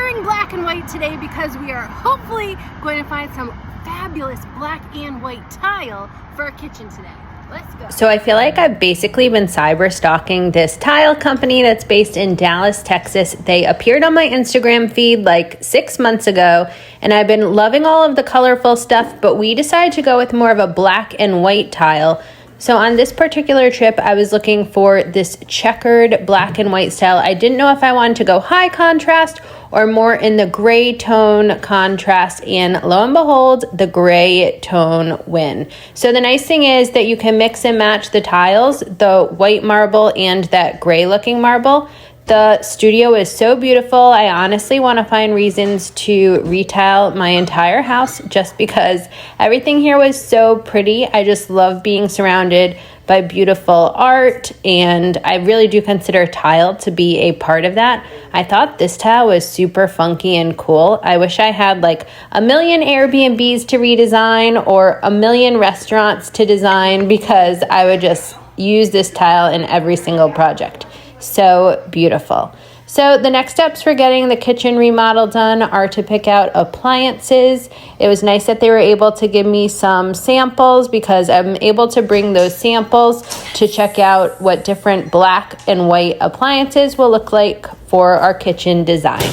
wearing black and white today because we are hopefully going to find some fabulous black and white tile for our kitchen today. Let's go. So I feel like I've basically been cyber stalking this tile company that's based in Dallas, Texas. They appeared on my Instagram feed like 6 months ago, and I've been loving all of the colorful stuff, but we decided to go with more of a black and white tile. So on this particular trip, I was looking for this checkered black and white style. I didn't know if I wanted to go high contrast or more in the gray tone contrast, and lo and behold, the gray tone win. So the nice thing is that you can mix and match the tiles, the white marble and that gray looking marble. The studio is so beautiful. I honestly want to find reasons to retile my entire house just because everything here was so pretty. I just love being surrounded by beautiful art, and I really do consider tile to be a part of that. I thought this tile was super funky and cool. I wish I had like a million Airbnbs to redesign or a million restaurants to design, because I would just use this tile in every single project. So beautiful. So the next steps for getting the kitchen remodel done are to pick out appliances. It was nice that they were able to give me some samples, because I'm able to bring those samples to check out what different black and white appliances will look like for our kitchen design.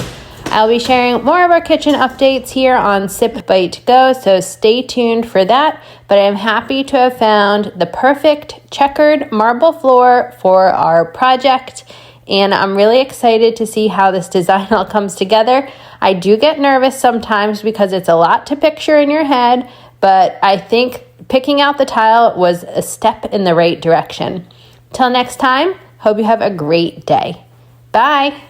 I'll be sharing more of our kitchen updates here on Sip Bite Go, so stay tuned for that. But I'm happy to have found the perfect checkered marble floor for our project, and I'm really excited to see how this design all comes together. I do get nervous sometimes because it's a lot to picture in your head, but I think picking out the tile was a step in the right direction. Till next time, hope you have a great day. Bye!